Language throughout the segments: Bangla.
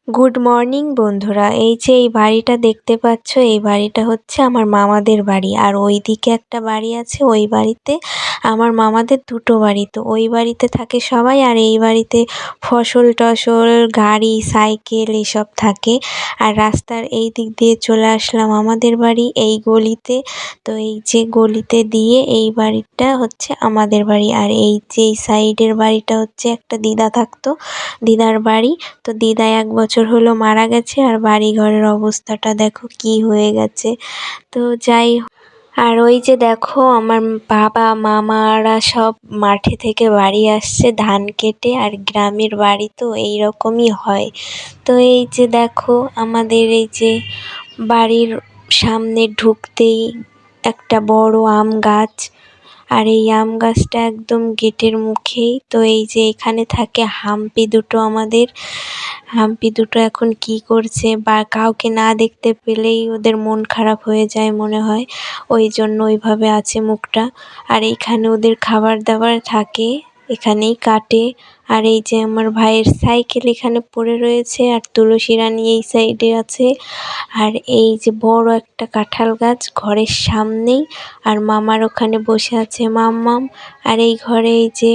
গুড মর্নিং বন্ধুরা। এই যে এই বাড়িটা দেখতে পাচ্ছ, এই বাড়িটা হচ্ছে আমার মামাদের বাড়ি। আর ওইদিকে একটা বাড়ি আছে, ওই বাড়িতে আমার মামাদের দুটো বাড়ি। তো ওই বাড়িতে থাকে সবাই, আর এই বাড়িতে ফসল টসল, গাড়ি, সাইকেল এসব থাকে। আর রাস্তার এই দিক দিয়ে চলে আসলাম আমাদের বাড়ি, এই গলিতে। তো এই যে গলিতে দিয়ে এই বাড়িটা হচ্ছে আমাদের বাড়ি। আর এই যে এই সাইডের বাড়িটা হচ্ছে একটা দিদা থাকতো, দিদার বাড়ি। তো দিদা 1 বছর হলো মারা গেছে, আর বাড়ি ঘরের অবস্থাটা দেখো কি হয়ে গেছে। তো যাই আর ওই যে দেখো আমার বাবা মামারা সব মাঠে থেকে বাড়ি আসছে ধান কেটে। আর গ্রামের বাড়ি তো এই রকমই হয়। তো এই যে দেখো আমাদের এই যে বাড়ির সামনে ঢুকতেই একটা বড় আম গাছ। আর এই আম গাছটা একদম গেটের মুখেই। তো এই যে এখানে থাকে হাম্পি দুটো আমাদের। হাম্পি দুটো এখন কি করছে, বা কাউকে না দেখতে পেলেই ওদের মন খারাপ হয়ে যায় মনে হয়, ওই জন্য ওইভাবে আছে মুখটা। আর এইখানে ওদের খাবার দাবার থাকে, এখানেই কাটে। আর এই যে আমার ভাইয়ের সাইকেল এখানে পড়ে রয়েছে, আর তুলসী রানী এই সাইডে আছে। আর এই যে বড় একটা কাঁঠাল গাছ ঘরের সামনেই। আর মামার ওখানে বসে আছে মাম্মাম। আর এই ঘরে এই যে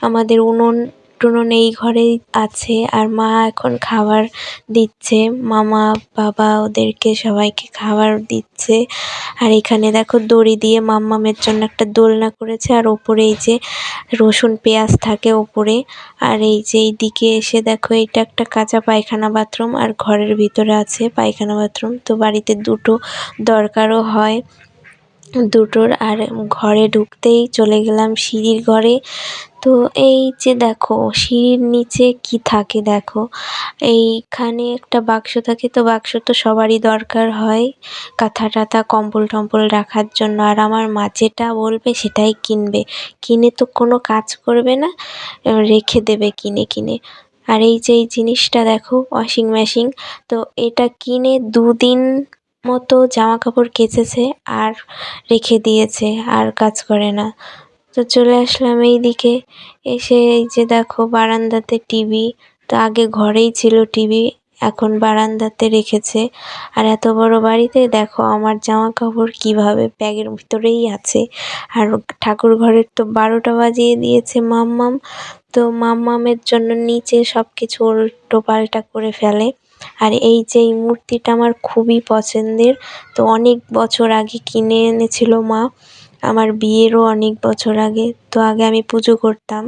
আমাদের উনুন টুনুন এই ঘরেই আছে। আর মা এখন খাবার দিচ্ছে, মামা বাবা ওদেরকে সবাইকে খাবার দিচ্ছে। আর এখানে দেখো দড়ি দিয়ে মাম্মামের জন্য একটা দোলনা করেছে। আর ওপরে এই যে রসুন পেঁয়াজ থাকে ওপরে। আর এই যে এইদিকে এসে দেখো এটা একটা কাঁচা পায়খানা বাথরুম, আর ঘরের ভিতরে আছে পায়খানা বাথরুম। তো বাড়িতে দুটো দরকারও হয়, দুটোর। আর ঘরে ঢুকতেই চলে গেলাম সিঁড়ির ঘরে। তো এই যে দেখো সিঁড়ির নিচে কি থাকে দেখো, এইখানে একটা বাক্স থাকে। তো বাক্স তো সবারই দরকার হয়, কাঁথা টাথা কম্বল টম্বল রাখার জন্য। আর আমার মা যেটা বলবে সেটাই কিনবে, কিনে তো কোনো কাজ করবে না, রেখে দেবে কিনে কিনে। আর এই যে এই জিনিসটা দেখো ওয়াশিং মেশিন, তো এটা কিনে 2 দিন মতো জামা কাপড় কেচেছে আর রেখে দিয়েছে, আর কাজ করে না। তো চলে আসলাম এইদিকে। এসে এই যে দেখো বারান্দাতে টিভি। তো আগে ঘরেই ছিল টিভি, এখন বারান্দাতে রেখেছে। আর এত বড় বাড়িতে দেখো আমার জামা কাপড় কীভাবে ব্যাগের ভিতরেই আছে। আর ঠাকুর ঘরের তো 12টা বাজিয়ে দিয়েছে মাম্মাম। তো মাম্মামের জন্য নিচে সব কিছু উল্টো পাল্টা করে ফেলে। আর এই যে এই মূর্তিটা আমার খুবই পছন্দের। তো অনেক বছর আগে কিনে এনেছিল মা, আমার বিয়েরও অনেক বছর আগে। তো আগে আমি পুজো করতাম,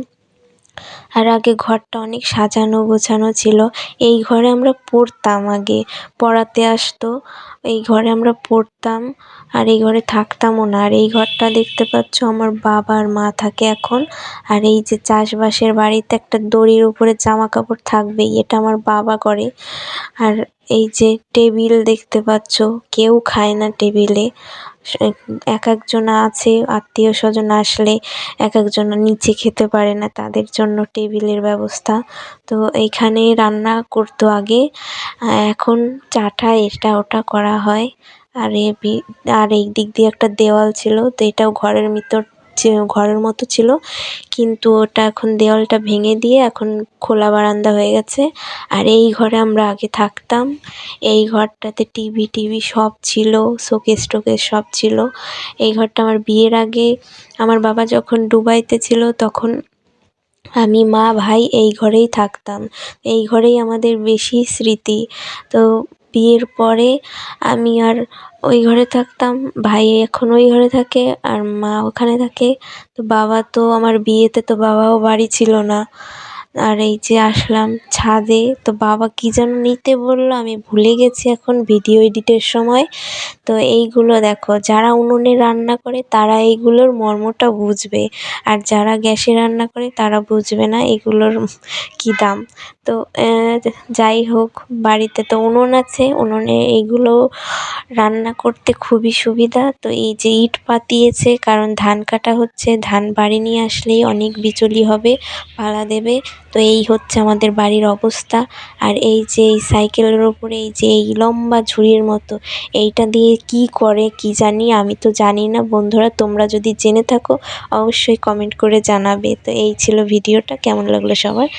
আর আগে ঘরটা অনেক সাজানো গোছানো ছিল। এই ঘরে আমরা পড়তাম, আগে পড়াতে আসতো, এই ঘরে আমরা পড়তাম। আর এই ঘরে থাকতামও না। আর এই ঘরটা দেখতে পাচ্ছ আমার বাবা আর মা থাকে এখন। আর এই যে চাষবাসের বাড়িতে একটা দড়ির উপরে জামা কাপড় থাকবেই, এটা আমার বাবা করে। আর এই যে টেবিল দেখতে পাচ্ছ, কেউ খায় না টেবিলে, এক একজন আছে আত্মীয় স্বজন আসলে এক একজন নিচে খেতে পারে না, তাদের জন্য টেবিলের ব্যবস্থা। তো এইখানে রান্না করতো আগে, এখন চাটা এটা ওটা করা হয়। আর আর এই দিক দিয়ে একটা দেওয়াল ছিল, তো এটাও ঘরের মতো ছিল, কিন্তু ওটা এখন দেওয়ালটা ভেঙে দিয়ে এখন খোলা বারান্দা হয়ে গেছে। আর এই ঘরে আমরা আগে থাকতাম, এই ঘরটাতে টিভি সব ছিল, শোকেস টোকেস সব ছিল। এই ঘরটা আমার বিয়ের আগে, আমার বাবা যখন দুবাইতে ছিল তখন আমি মা ভাই এই ঘরেই থাকতাম, এই ঘরেই আমাদের বেশি স্মৃতি। তো বিয়ের পরে আমি আর ওই ঘরে থাকতাম, ভাই এখন ওই ঘরে থাকে, আর মা ওখানে থাকে। তো বাবা তো আমার বিয়েতে তো বাবাও বাড়ি ছিল না। আর এই যে আসলাম ছাদে, তো বাবা কী যেন নিতে বললো, আমি ভুলে গেছি এখন ভিডিও এডিটের সময়। তো এইগুলো দেখো, যারা উনুনে রান্না করে তারা এইগুলোর মর্মটা বুঝবে, আর যারা গ্যাসে রান্না করে তারা বুঝবে না এগুলোর কী দাম। তো যাই হোক, বাড়িতে তো উনুন আছে, উনুনে এইগুলো রান্না করতে খুবই সুবিধা। তো এই যে ইট পাতিয়েছে, কারণ ধান কাটা হচ্ছে, ধান বাড়ি নিয়ে আসলেই অনেক বিচুলি হবে, পালা দেবে। তো এই হচ্ছে আমাদের বাড়ির অবস্থা। আর এই যে এই সাইকেলের ওপরে এই যে এই লম্বা ঝুড়ির মতো, এইটা দিয়ে কি করে কি জানি, আমি তো জানি না। বন্ধুরা তোমরা যদি জেনে থাকো অবশ্যই কমেন্ট করে জানাবে। তো এই ছিল ভিডিওটা, কেমন লাগলো সবার।